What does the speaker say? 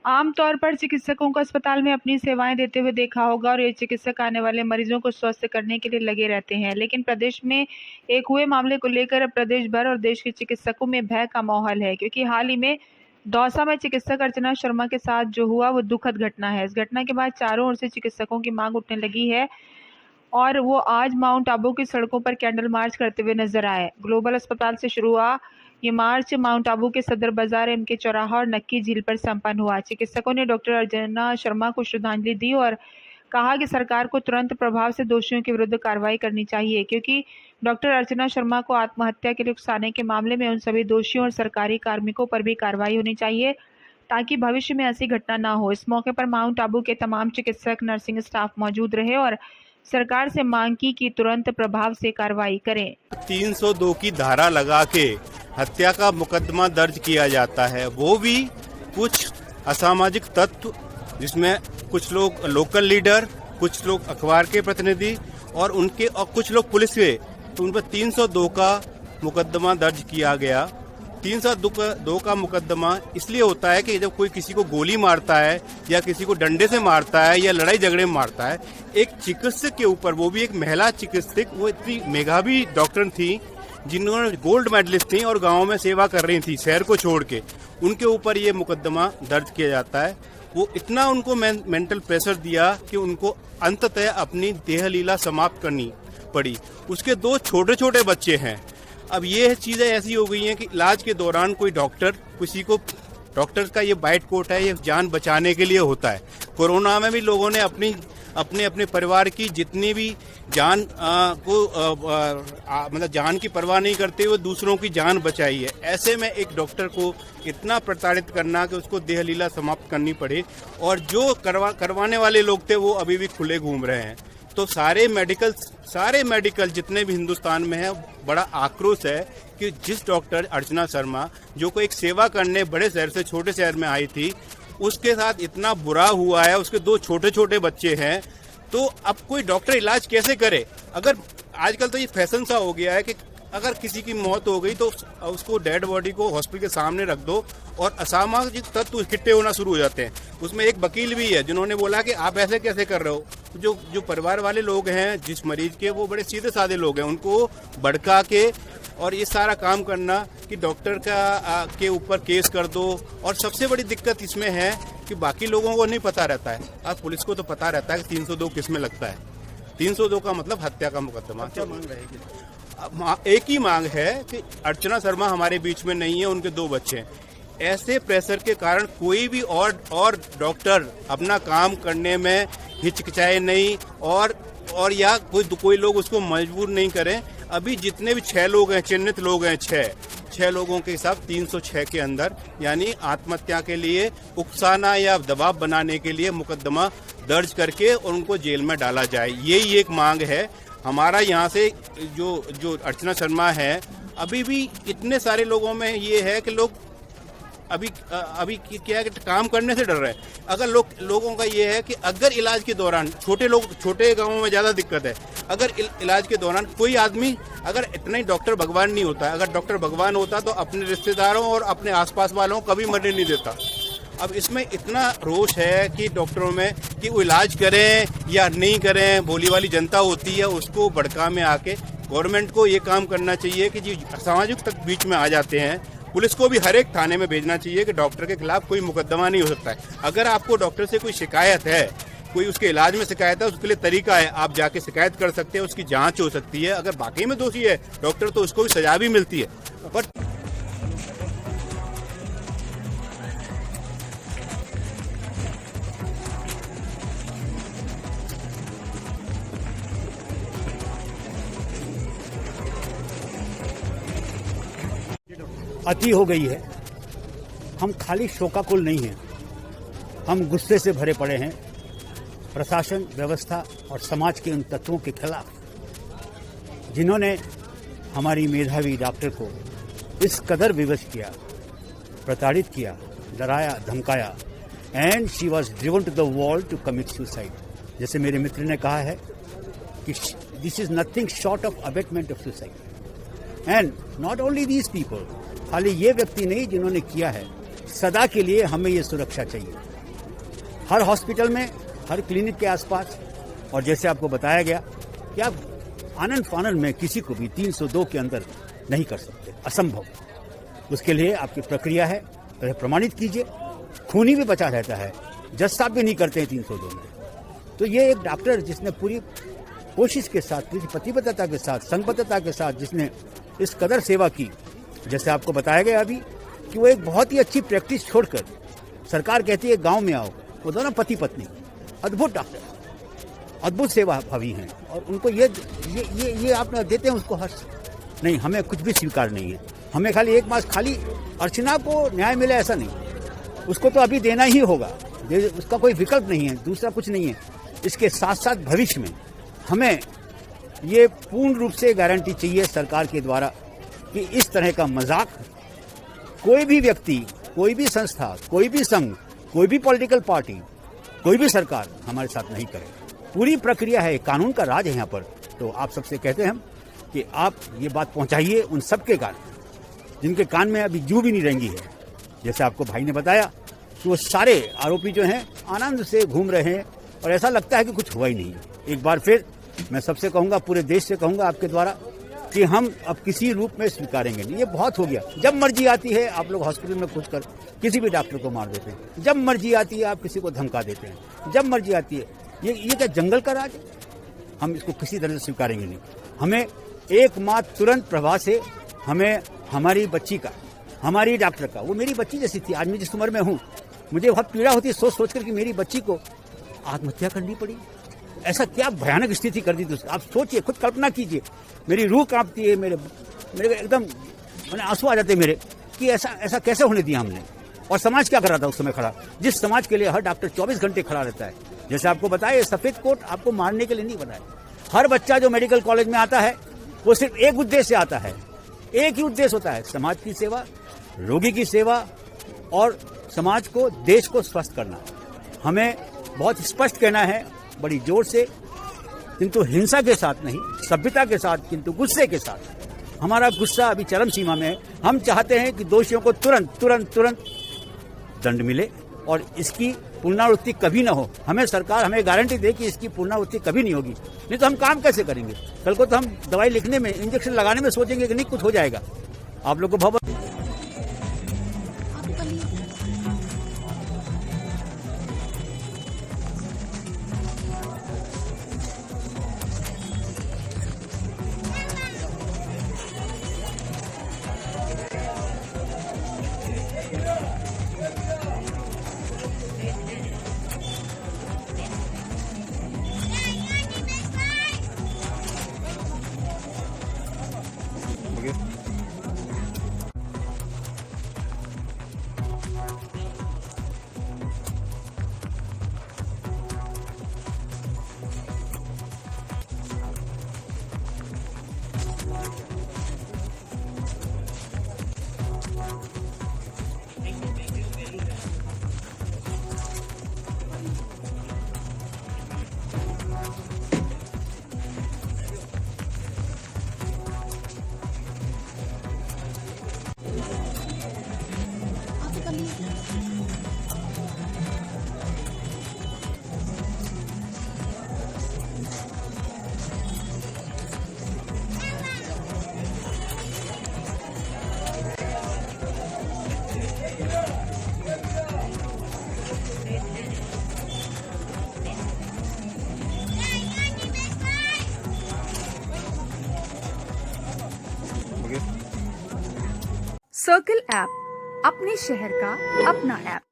आमतौर पर चिकित्सकों को अस्पताल में अपनी सेवाएं देते हुए देखा होगा और ये चिकित्सक आने वाले मरीजों को स्वस्थ करने के लिए लगे रहते हैं। लेकिन प्रदेश में एक हुए मामले को लेकर अब प्रदेश भर और देश के चिकित्सकों में भय का माहौल है, क्योंकि हाल ही में दौसा में चिकित्सक अर्चना शर्मा के साथ जो हुआ वो दुखद घटना है। इस घटना के बाद चारों ओर से चिकित्सकों की मांग उठने लगी है और वो आज माउंट आबू की सड़कों पर कैंडल मार्च करते हुए नजर आए। ग्लोबल अस्पताल से शुरू हुआ ये मार्च माउंट आबू के सदर बाजार, एमके चौराहा और नक्की झील पर संपन्न हुआ। चिकित्सकों ने डॉक्टर अर्चना शर्मा को श्रद्धांजलि दी और कहा कि सरकार को तुरंत प्रभाव से दोषियों के विरुद्ध कार्रवाई करनी चाहिए, क्योंकि डॉक्टर अर्चना शर्मा को आत्महत्या के लिए उकसाने के मामले में उन सभी दोषियों और सरकारी कार्मिकों पर भी कार्रवाई होनी चाहिए ताकि भविष्य में ऐसी घटना ना हो। इस मौके पर माउंट आबू के तमाम चिकित्सक, नर्सिंग स्टाफ मौजूद रहे और सरकार से मांग की कि तुरंत प्रभाव से कार्रवाई करें। 302 की धारा लगा के हत्या का मुकदमा दर्ज किया जाता है, वो भी कुछ असामाजिक तत्व, जिसमें कुछ लोग लोकल लीडर, कुछ लोग अखबार के प्रतिनिधि और कुछ लोग पुलिस के, तो उन पर 302 का मुकदमा दर्ज किया गया। 302 का मुकदमा इसलिए होता है कि जब कोई किसी को गोली मारता है या किसी को डंडे से मारता है या लड़ाई झगड़े में मारता है, एक चिकित्सक के ऊपर, वो भी एक महिला चिकित्सक, वो इतनी मेधावी डॉक्टर थी जिन्होंने गोल्ड मेडलिस्ट थी और गांव में सेवा कर रही थी शहर को छोड़ के, उनके ऊपर ये मुकदमा दर्ज किया जाता है। वो इतना उनको मेंटल प्रेशर दिया कि उनको अंततः अपनी देह लीला समाप्त करनी पड़ी। उसके 2 छोटे छोटे बच्चे हैं। अब ये चीजें ऐसी हो गई हैं कि इलाज के दौरान कोई डॉक्टर, किसी को, डॉक्टर का ये बाइट कोट है, ये जान बचाने के लिए होता है। कोरोना में भी लोगों ने अपने परिवार की जितनी भी जान मतलब जान की परवाह नहीं करते हुए दूसरों की जान बचाई है। ऐसे में एक डॉक्टर को इतना प्रताड़ित करना कि उसको देह लीला समाप्त करनी पड़े, और जो करवाने वाले लोग थे वो अभी भी खुले घूम रहे हैं। तो सारे मेडिकल जितने भी हिंदुस्तान में है, बड़ा आक्रोश है कि जिस डॉक्टर अर्चना शर्मा, जो को एक सेवा करने बड़े शहर से छोटे शहर में आई थी, उसके साथ इतना बुरा हुआ है। उसके 2 छोटे छोटे बच्चे हैं, तो अब कोई डॉक्टर इलाज कैसे करे? अगर आजकल तो ये फैशन सा हो गया है कि अगर किसी की मौत हो गई तो उसको डेड बॉडी को हॉस्पिटल के सामने रख दो और असामाजिक तत्व इकट्ठे होना शुरू हो जाते हैं। उसमें एक वकील भी है जिन्होंने बोला कि आप ऐसे कैसे कर रहे हो। जो परिवार वाले लोग हैं जिस मरीज के, वो बड़े सीधे साधे लोग हैं, उनको भड़का के और ये सारा काम करना कि डॉक्टर के ऊपर केस कर दो। और सबसे बड़ी दिक्कत इसमें है कि बाकी लोगों को नहीं पता रहता है। अब पुलिस को तो पता रहता है कि 302 किस में लगता है। 302 का मतलब हत्या का मुकदमा। क्या मांग रहेगी? एक ही मांग है कि अर्चना शर्मा हमारे बीच में नहीं है, उनके 2 बच्चे हैं। ऐसे प्रेशर के कारण कोई भी और डॉक्टर अपना काम करने में हिचकिचाए नहीं और या कोई लोग उसको मजबूर नहीं करें। अभी जितने भी 6 लोग हैं, चिन्हित लोग हैं, 6 लोगों के हिसाब 306 के अंदर, यानी आत्महत्या के लिए उकसाना या दबाव बनाने के लिए मुकदमा दर्ज करके और उनको जेल में डाला जाए। यही एक मांग है हमारा। यहाँ से जो अर्चना शर्मा है, अभी भी इतने सारे लोगों में ये है कि लोग अभी क्या है कि काम करने से डर रहे हैं। अगर लोगों का ये है कि अगर इलाज के दौरान, छोटे गांवों में ज़्यादा दिक्कत है, अगर इलाज के दौरान कोई आदमी, अगर इतना ही डॉक्टर भगवान नहीं होता, अगर डॉक्टर भगवान होता तो अपने रिश्तेदारों और अपने आसपास वालों को कभी मरने नहीं देता। अब इसमें इतना रोष है कि डॉक्टरों में कि वो इलाज करें या नहीं करें, भोली वाली जनता होती है, उसको भड़का में आके गवर्नमेंट को ये काम करना चाहिए कि जो असामाजिक तक बीच में आ जाते हैं, पुलिस को भी हर एक थाने में भेजना चाहिए कि डॉक्टर के खिलाफ कोई मुकदमा नहीं हो सकता है। अगर आपको डॉक्टर से कोई शिकायत है, कोई उसके इलाज में शिकायत है, उसके लिए तरीका है, आप जाके शिकायत कर सकते हैं, उसकी जांच हो सकती है। अगर वाकई में दोषी है डॉक्टर तो उसको भी सजा भी मिलती है। पर अति हो गई है। हम खाली शोकाकुल नहीं हैं, हम गुस्से से भरे पड़े हैं प्रशासन, व्यवस्था और समाज के उन तत्वों के खिलाफ जिन्होंने हमारी मेधावी डॉक्टर को इस कदर विवश किया, प्रताड़ित किया, डराया, धमकाया, and she was driven to the wall to commit suicide. जैसे मेरे मित्र ने कहा है कि this is nothing short of abetment of suicide. And not only these people, खाली ये व्यक्ति नहीं जिन्होंने किया है, सदा के लिए हमें ये सुरक्षा चाहिए। हर हॉस्पिटल में, हर क्लिनिक के आसपास, और जैसे आपको बताया गया कि आप आनन फानन में किसी को भी 302 के अंदर नहीं कर सकते, असंभव। उसके लिए आपकी प्रक्रिया है, पहले प्रमाणित कीजिए। खूनी भी बचा रहता है, जज साहब भी नहीं करते हैं 302 में। तो ये एक डॉक्टर जिसने पूरी कोशिश के साथ, पूरी प्रतिबद्धता के साथ, संबद्धता के साथ जिसने इस कदर सेवा की, जैसे आपको बताया गया अभी कि वो एक बहुत ही अच्छी प्रैक्टिस छोड़कर, सरकार कहती है गांव में आओ, वो दोनों पति पत्नी अद्भुत डॉक्टर, अद्भुत सेवा भावी हैं, और उनको ये आप देते हैं उसको हर्ष नहीं। हमें कुछ भी स्वीकार नहीं है। हमें खाली एक मास, खाली अर्चना को न्याय मिले ऐसा नहीं, उसको तो अभी देना ही होगा, उसका कोई विकल्प नहीं है, दूसरा कुछ नहीं है। इसके साथ साथ भविष्य में हमें ये पूर्ण रूप से गारंटी चाहिए सरकार के द्वारा कि इस तरह का मजाक कोई भी व्यक्ति, कोई भी संस्था, कोई भी संघ, कोई भी पॉलिटिकल पार्टी, कोई भी सरकार हमारे साथ नहीं करे। पूरी प्रक्रिया है, कानून का राज है यहाँ पर। तो आप सबसे कहते हैं हम कि आप ये बात पहुंचाइए उन सबके कान, जिनके कान में अभी जू भी नहीं रेंगी है। जैसे आपको भाई ने बताया कि वो सारे आरोपी जो हैं आनंद से घूम रहे हैं और ऐसा लगता है कि कुछ हुआ ही नहीं। एक बार फिर मैं सबसे कहूंगा, पूरे देश से कहूंगा आपके द्वारा कि हम अब किसी रूप में स्वीकारेंगे नहीं। ये बहुत हो गया। जब मर्जी आती है आप लोग हॉस्पिटल में घुसकर किसी भी डॉक्टर को मार देते हैं, जब मर्जी आती है आप किसी को धमका देते हैं, जब मर्जी आती है। ये क्या जंगल का राज है? हम इसको किसी तरह से स्वीकारेंगे नहीं। हमें एकमात्र तुरंत प्रभाव से हमें हमारी बच्ची का, हमारी डॉक्टर का, वो मेरी बच्ची जैसी थी। आज मैं जिस उम्र में हूँ मुझे बहुत पीड़ा होती है सोच कर कि मेरी बच्ची को आत्महत्या करनी पड़ी। ऐसा क्या भयानक स्थिति कर दी थी। आप सोचिए, खुद कल्पना कीजिए, मेरी रूह कांपती है, मेरे एकदम मैंने आंसू आ जाते मेरे कि ऐसा कैसे होने दिया हमने। और समाज क्या कर रहा था उस समय खड़ा, जिस समाज के लिए हर डॉक्टर 24 घंटे खड़ा रहता है। जैसे आपको बताया, सफेद कोट आपको मारने के लिए नहीं बनाया। हर बच्चा जो मेडिकल कॉलेज में आता है वो सिर्फ एक उद्देश्य से आता है, एक ही उद्देश्य होता है, समाज की सेवा, रोगी की सेवा और समाज को, देश को स्वस्थ करना। हमें बहुत स्पष्ट कहना है, बड़ी जोर से, किंतु हिंसा के साथ नहीं, सभ्यता के साथ, किंतु गुस्से के साथ। हमारा गुस्सा अभी चरम सीमा में है। हम चाहते हैं कि दोषियों को तुरंत दंड मिले और इसकी पुनरावृत्ति कभी न हो। हमें सरकार हमें गारंटी दे कि इसकी पुनरावृत्ति कभी नहीं होगी, नहीं तो हम काम कैसे करेंगे? कल को तो हम दवाई लिखने में, इंजेक्शन लगाने में सोचेंगे कि नहीं कुछ हो जाएगा। आप लोग को बहुत सर्कल ऐप, अपने शहर का अपना ऐप।